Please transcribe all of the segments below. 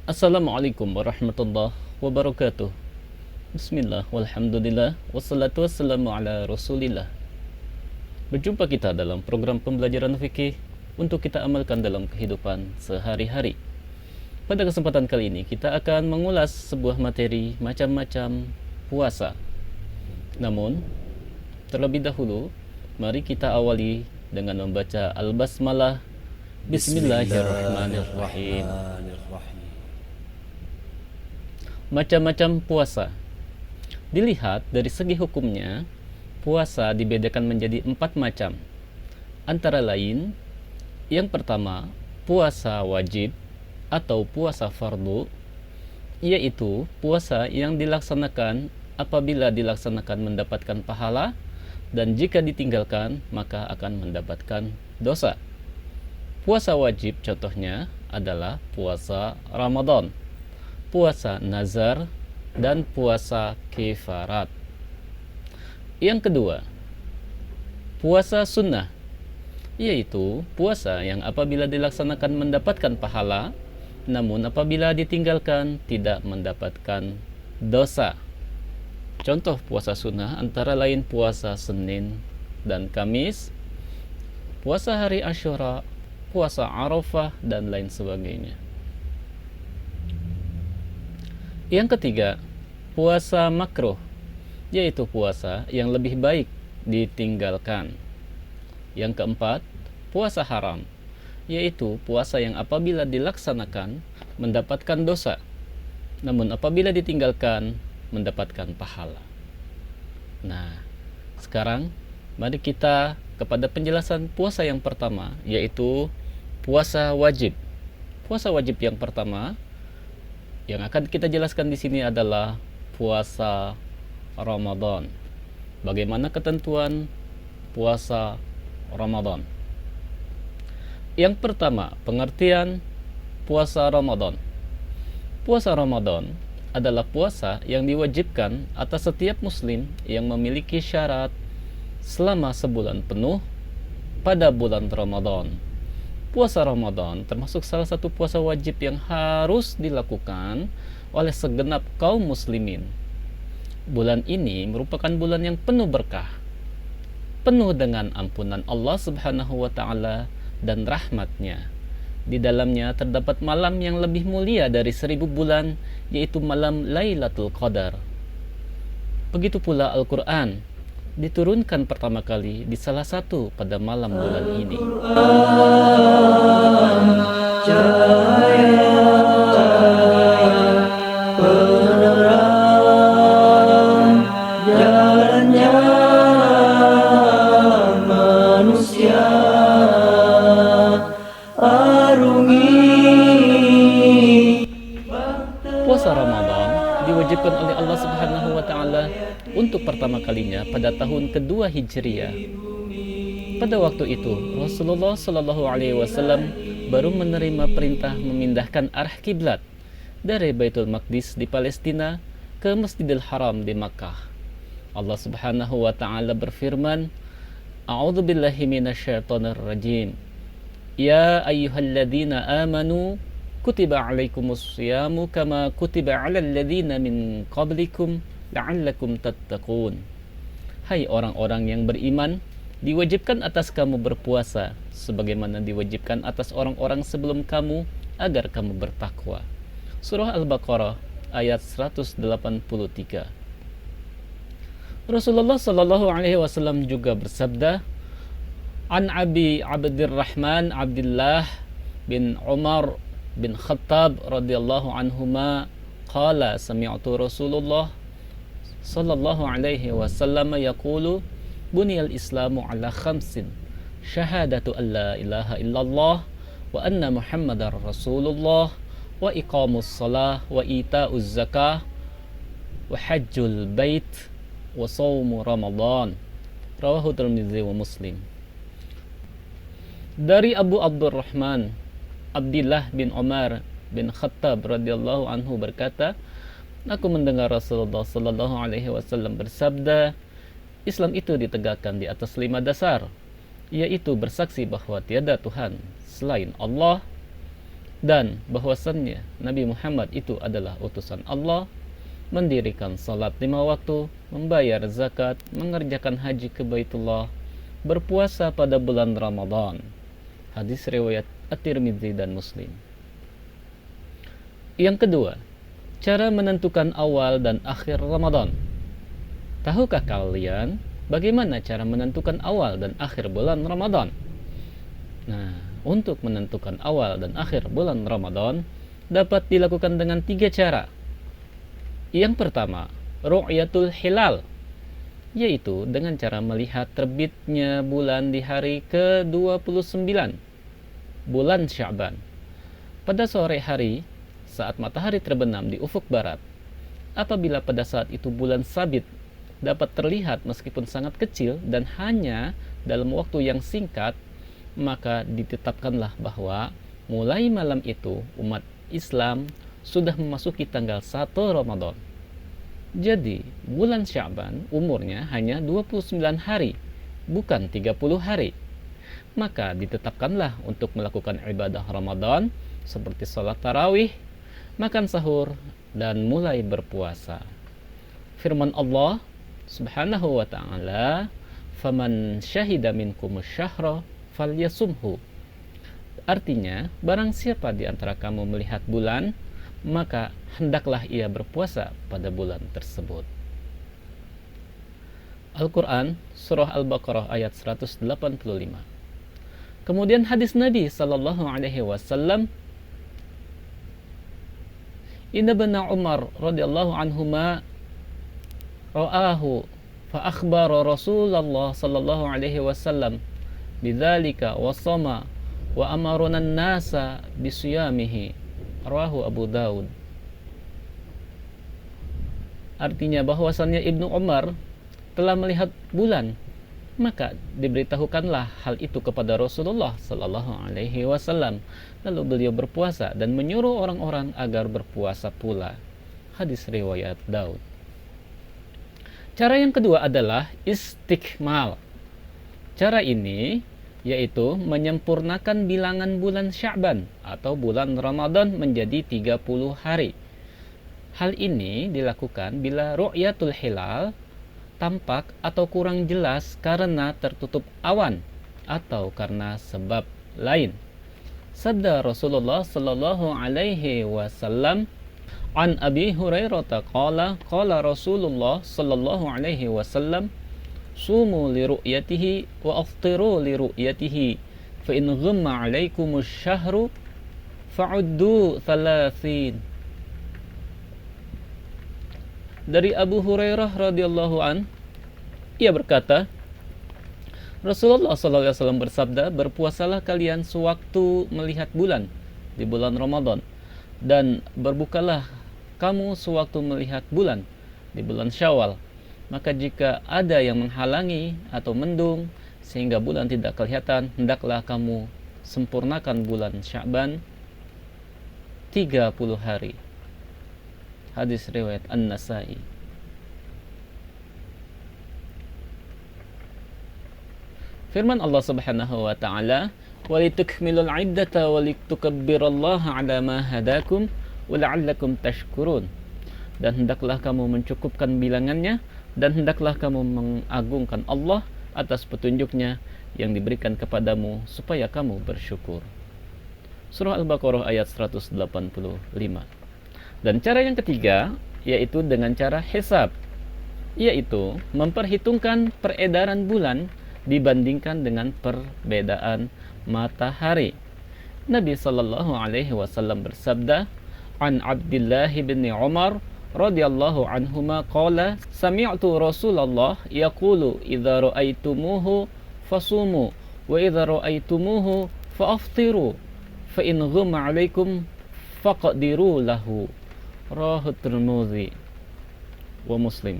Assalamualaikum warahmatullahi wabarakatuh. Bismillah, walhamdulillah, wassalatu wassalamu ala rasulillah. Berjumpa kita dalam program pembelajaran fikih untuk kita amalkan dalam kehidupan sehari-hari. Pada kesempatan kali ini kita akan mengulas sebuah materi macam-macam puasa. Namun, terlebih dahulu, mari kita awali dengan membaca Al-Basmalah. Bismillahirrahmanirrahim. Macam-macam puasa. Dilihat dari segi hukumnya, puasa dibedakan menjadi 4 macam. Antara lain, yang pertama, puasa wajib atau puasa fardu, yaitu puasa yang dilaksanakan apabila dilaksanakan mendapatkan pahala, dan jika ditinggalkan maka akan mendapatkan dosa. Puasa wajib contohnya adalah puasa Ramadan, puasa nazar, dan puasa kifarat. Yang kedua, puasa sunnah, yaitu puasa yang apabila dilaksanakan mendapatkan pahala, namun apabila ditinggalkan tidak mendapatkan dosa. Contoh puasa sunnah antara lain puasa Senin dan Kamis, puasa hari Asyura, puasa Arafah, dan lain sebagainya. Yang ketiga, puasa makruh, yaitu puasa yang lebih baik ditinggalkan. Yang keempat, puasa haram, yaitu puasa yang apabila dilaksanakan mendapatkan dosa, namun apabila ditinggalkan mendapatkan pahala. Nah, sekarang mari kita kepada penjelasan puasa yang pertama, yaitu puasa wajib. Puasa wajib yang pertama yang akan kita jelaskan di sini adalah puasa Ramadan. Bagaimana ketentuan puasa Ramadan? Yang pertama, pengertian puasa Ramadan. Puasa Ramadan adalah puasa yang diwajibkan atas setiap muslim yang memiliki syarat selama sebulan penuh pada bulan Ramadan. Puasa Ramadan termasuk salah satu puasa wajib yang harus dilakukan oleh segenap kaum muslimin. Bulan ini merupakan bulan yang penuh berkah, penuh dengan ampunan Allah Subhanahu wa Ta'ala dan rahmatnya. Di dalamnya terdapat malam yang lebih mulia dari 1000 bulan, yaitu malam Lailatul Qadar. Begitu pula Al-Quran diturunkan pertama kali di salah satu pada malam bulan ini. Puasa Ramadan diwajibkan oleh Allah Subhanahu wa Ta'ala untuk pertama kalinya pada tahun kedua Hijriah. Pada waktu itu Rasulullah Shallallahu Alaihi Wasallam baru menerima perintah memindahkan arah kiblat dari Baitul Maqdis di Palestina ke Masjidil Haram di Makkah. Allah Subhanahu wa Ta'ala berfirman, A'udzubillahi minasyaitonir rajim. Ya ayyuhalladzina amanu kutiba alaikumus siyamu kama kutiba alal ladzina min qablikum la'allakum tattaqun. Hai orang-orang yang beriman, diwajibkan atas kamu berpuasa sebagaimana diwajibkan atas orang-orang sebelum kamu agar kamu bertakwa. Surah Al-Baqarah ayat 183. Rasulullah sallallahu alaihi wasallam juga bersabda, An Abi Abdurrahman Abdullah bin Umar bin Khattab radhiyallahu anhuma qala sami'tu Rasulullah sallallahu alaihi wasallam yaqulu buniyal islamu ala khamsin syahadatu an la ilaha illallah wa anna muhammadar rasulullah wa iqamus salah wa ita'uz zakah wa hajjul bait wa shaumu ramadan. Rawahu Tirmidzi wa Muslim. Dari Abu Abdurrahman Abdullah bin Umar bin Khattab radhiyallahu anhu berkata, aku mendengar Rasulullah sallallahu alaihi wasallam bersabda, Islam itu ditegakkan di atas 5 dasar, yaitu bersaksi bahwa tiada Tuhan selain Allah, dan bahwasannya Nabi Muhammad itu adalah utusan Allah, mendirikan salat 5 waktu, membayar zakat, mengerjakan haji ke Baitullah, berpuasa pada bulan Ramadan. Hadis riwayat At-Tirmidzi dan Muslim. Yang kedua, cara menentukan awal dan akhir Ramadan. Tahukah kalian bagaimana cara menentukan awal dan akhir bulan Ramadan? Nah, untuk menentukan awal dan akhir bulan Ramadan dapat dilakukan dengan 3 cara. Yang pertama, ru'yatul hilal, yaitu dengan cara melihat terbitnya bulan di hari ke-29 bulan Sya'ban pada sore hari saat matahari terbenam di ufuk barat. Apabila pada saat itu bulan sabit dapat terlihat meskipun sangat kecil dan hanya dalam waktu yang singkat, maka ditetapkanlah bahwa mulai malam itu umat Islam sudah memasuki tanggal 1 Ramadan. Jadi, bulan Sya'ban umurnya hanya 29 hari, bukan 30 hari. Maka ditetapkanlah untuk melakukan ibadah Ramadan seperti salat tarawih, makan sahur, dan mulai berpuasa. Firman Allah Subhanahu wa ta'ala, "Faman syahida minkumus syahra falyasumhu." Artinya, barang siapa di antara kamu melihat bulan, maka hendaklah ia berpuasa pada bulan tersebut. Al-Quran Surah Al-Baqarah ayat 185. Kemudian hadis Nabi sallallahu alaihi wasallam, Inna bana Umar radhiyallahu anhuma ra'ahu fa akhbara Rasulullah sallallahu alaihi wasallam bidzalika wa sama wa amaruna an-nasa bisiyamihi. Rawahu Abu Daud. Artinya bahwasannya Ibnu Umar telah melihat bulan, maka diberitahukanlah hal itu kepada Rasulullah sallallahu alaihi wasallam. Lalu beliau berpuasa dan menyuruh orang-orang agar berpuasa pula. Hadis riwayat Daud. Cara yang kedua adalah istikmal. Cara ini yaitu menyempurnakan bilangan bulan Sya'ban atau bulan Ramadan menjadi 30 hari. Hal ini dilakukan bila ru'yatul hilal tampak atau kurang jelas karena tertutup awan atau karena sebab lain. Sabda Rasulullah sallallahu alaihi wasallam, an Abi Hurairah qala Rasulullah sallallahu alaihi wasallam, sumu li ru'yatihi wa aftiru li ru'yatihi fa in ghamma 'alaikumus syahru fa'uddu 30. Dari Abu Hurairah radhiyallahu an, ia berkata, Rasulullah sallallahu alaihi wasallam bersabda, berpuasalah kalian sewaktu melihat bulan di bulan Ramadan, dan berbukalah kamu sewaktu melihat bulan di bulan Syawal. Maka jika ada yang menghalangi atau mendung sehingga bulan tidak kelihatan, hendaklah kamu sempurnakan bulan Sya'ban 30 hari. Hadis riwayat An-Nasai. Firman Allah Subhanahu wa ta'ala, "Walitukmilul 'iddata walitukabbirullaha 'ala ma hadakum wa la'allakum tashkurun." Dan hendaklah kamu mencukupkan bilangannya, dan hendaklah kamu mengagungkan Allah atas petunjuknya yang diberikan kepadamu supaya kamu bersyukur. Surah Al-Baqarah ayat 185. Dan cara yang ketiga yaitu dengan cara hisab, yaitu memperhitungkan peredaran bulan dibandingkan dengan perbedaan matahari. Nabi sallallahu alaihi wasallam bersabda, an Abdullah bin Umar radhiyallahu anhuma qala sami'tu Rasulullah yaqulu idza ra'aitumuhu fasumu wa idza ra'aitumuhu fa'aftiru fa in ghumma 'alaikum faqdiru lahu. Rawahu Tirmidzi wa Muslim.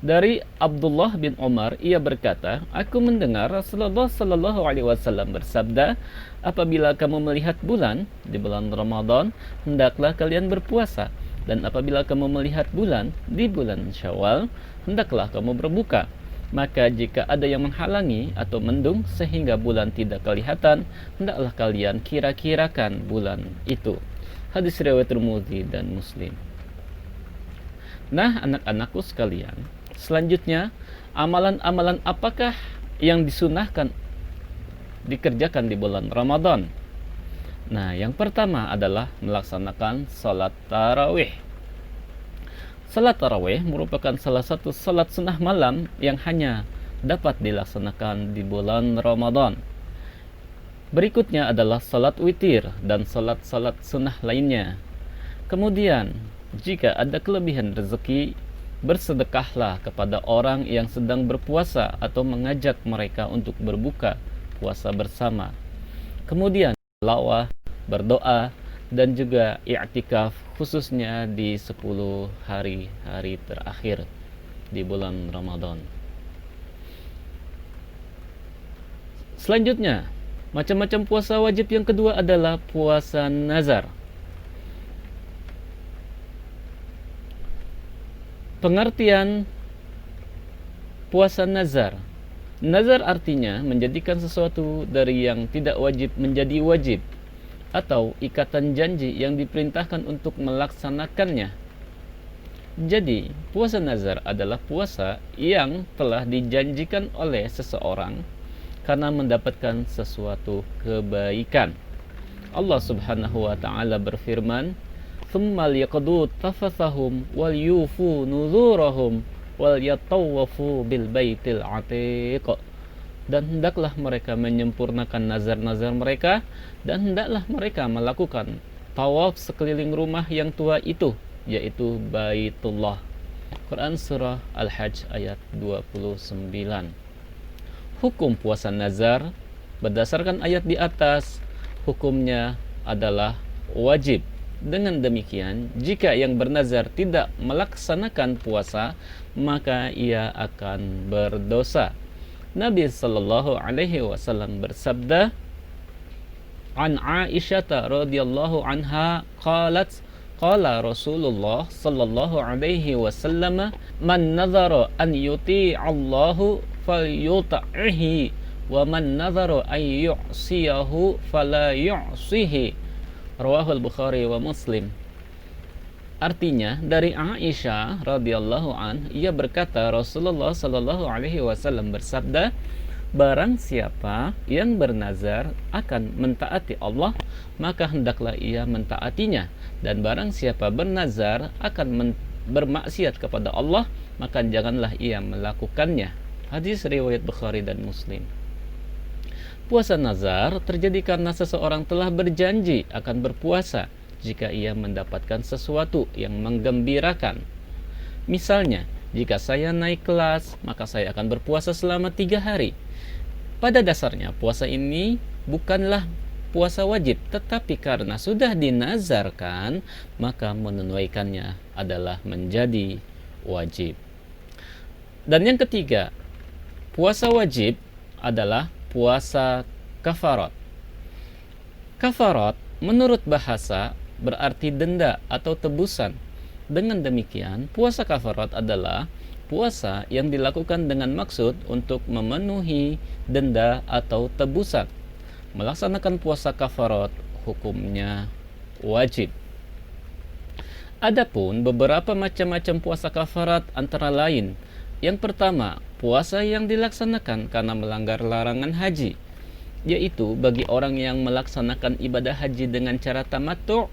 Dari Abdullah bin Umar, ia berkata, aku mendengar Rasulullah sallallahu alaihi wasallam bersabda, apabila kamu melihat bulan di bulan Ramadan, hendaklah kalian berpuasa. Dan apabila kamu melihat bulan di bulan Syawal, hendaklah kamu berbuka. Maka jika ada yang menghalangi atau mendung sehingga bulan tidak kelihatan, hendaklah kalian kira-kirakan bulan itu. Hadis riwayat Tirmidzi dan Muslim. Nah, anak-anakku sekalian, selanjutnya amalan-amalan apakah yang disunahkan dikerjakan di bulan Ramadan? Nah, yang pertama adalah melaksanakan salat tarawih. Salat tarawih merupakan salah satu salat sunnah malam yang hanya dapat dilaksanakan di bulan Ramadan. Berikutnya adalah salat witir dan salat-salat sunnah lainnya. Kemudian, jika ada kelebihan rezeki, bersedekahlah kepada orang yang sedang berpuasa atau mengajak mereka untuk berbuka puasa bersama. Kemudian, tilawah, berdoa, dan juga i'tikaf khususnya di 10 hari-hari terakhir di bulan Ramadan. Selanjutnya, macam-macam puasa wajib yang kedua adalah puasa nazar. Pengertian puasa nazar. Nazar artinya menjadikan sesuatu dari yang tidak wajib menjadi wajib, atau ikatan janji yang diperintahkan untuk melaksanakannya. Jadi, puasa nazar adalah puasa yang telah dijanjikan oleh seseorang karena mendapatkan sesuatu kebaikan. Allah Subhanahu wa taala berfirman, "Tsumma liyaqdu tafathahum wal yufu nuzurahum wal yatawafu bil baitil atiq." Dan hendaklah mereka menyempurnakan nazar-nazar mereka, dan hendaklah mereka melakukan tawaf sekeliling rumah yang tua itu, yaitu Baitullah. Quran Surah Al-Hajj ayat 29. Hukum puasa nazar berdasarkan ayat di atas, hukumnya adalah wajib. Dengan demikian, jika yang bernazar tidak melaksanakan puasa, maka ia akan berdosa. Nabi sallallahu alaihi wasallam bersabda, "An Aisyah radhiyallahu anha qalat, qala Rasulullah sallallahu alaihi wasallam, man nadhara an yuti'a Allahu falyuti'hi wa man nadhara an yu'siyahu fala yu'sihi." Rawahul Bukhari wa Muslim. Artinya, dari Aisyah radhiyallahu an, ia berkata Rasulullah sallallahu alaihi wasallam bersabda, barang siapa yang bernazar akan mentaati Allah, maka hendaklah ia mentaatinya, dan barang siapa bernazar akan bermaksiat kepada Allah, maka janganlah ia melakukannya. Hadis riwayat Bukhari dan Muslim. Puasa nazar terjadi karena seseorang telah berjanji akan berpuasa jika ia mendapatkan sesuatu yang menggembirakan. Misalnya, jika saya naik kelas, maka saya akan berpuasa selama 3 hari. Pada dasarnya, puasa ini bukanlah puasa wajib, tetapi karena sudah dinazarkan, maka menunaikannya adalah menjadi wajib. Dan yang ketiga, puasa wajib adalah puasa kafarat. Kafarat menurut bahasa berarti denda atau tebusan. Dengan demikian, puasa kafarat adalah puasa yang dilakukan dengan maksud untuk memenuhi denda atau tebusan. Melaksanakan puasa kafarat hukumnya wajib. Adapun beberapa macam-macam puasa kafarat antara lain, yang pertama, puasa yang dilaksanakan karena melanggar larangan haji, yaitu bagi orang yang melaksanakan ibadah haji dengan cara tamattu'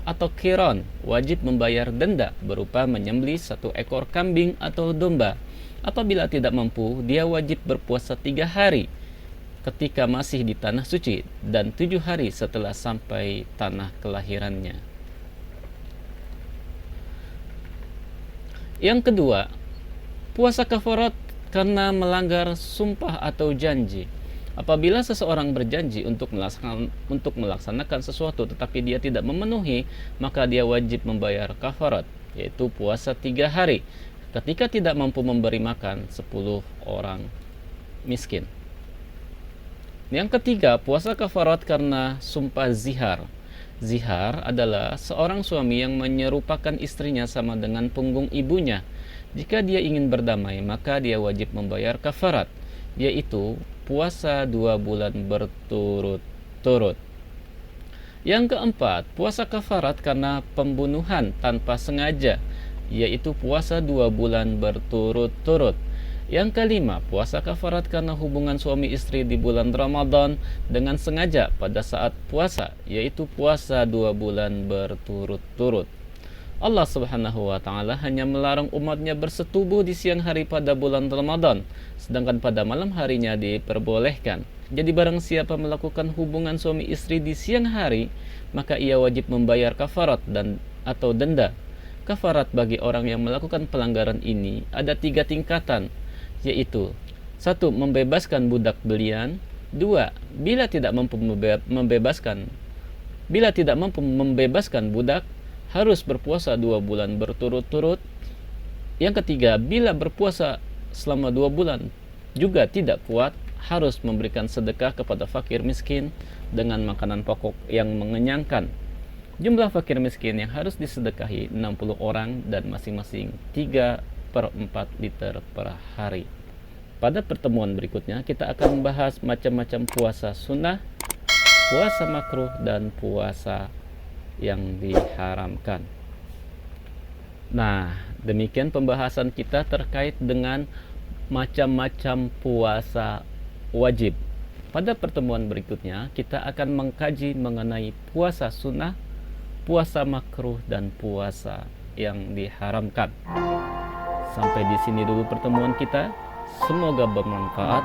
atau qiran, wajib membayar denda berupa menyembelih 1 ekor kambing atau domba. Apabila tidak mampu, dia wajib berpuasa 3 hari ketika masih di tanah suci dan 7 hari setelah sampai tanah kelahirannya. Yang kedua, puasa kafarat karena melanggar sumpah atau janji. Apabila seseorang berjanji untuk melaksanakan sesuatu tetapi dia tidak memenuhi, maka dia wajib membayar kafarat, yaitu puasa 3 hari ketika tidak mampu memberi makan 10 orang miskin. Yang ketiga, puasa kafarat karena sumpah zihar. Zihar adalah seorang suami yang menyerupakan istrinya sama dengan punggung ibunya. Jika dia ingin berdamai, maka dia wajib membayar kafarat, yaitu puasa 2 bulan berturut-turut. Yang keempat, puasa kafarat karena pembunuhan tanpa sengaja, yaitu puasa 2 bulan berturut-turut. Yang kelima, puasa kafarat karena hubungan suami istri di bulan Ramadan dengan sengaja pada saat puasa, yaitu puasa 2 bulan berturut-turut. Allah Subhanahu wa taala hanya melarang umatnya bersetubuh di siang hari pada bulan Ramadan, sedangkan pada malam harinya diperbolehkan. Jadi barang siapa melakukan hubungan suami istri di siang hari, maka ia wajib membayar kafarat dan atau denda. Kafarat bagi orang yang melakukan pelanggaran ini ada 3 tingkatan, yaitu 1. Membebaskan budak belian. 2. Bila tidak mampu membebaskan budak, harus berpuasa 2 bulan berturut-turut. Yang ketiga, bila berpuasa selama 2 bulan juga tidak kuat, harus memberikan sedekah kepada fakir miskin dengan makanan pokok yang mengenyangkan. Jumlah fakir miskin yang harus disedekahi 60 orang dan masing-masing 3/4 liter per hari. Pada pertemuan berikutnya kita akan membahas macam-macam puasa sunnah, puasa makruh, dan puasa yang diharamkan. Nah, demikian pembahasan kita terkait dengan macam-macam puasa wajib. Pada pertemuan berikutnya kita akan mengkaji mengenai puasa sunnah, puasa makruh, dan puasa yang diharamkan. Sampai di sini dulu pertemuan kita. Semoga bermanfaat.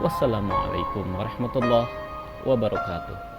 Wassalamualaikum warahmatullahi wabarakatuh.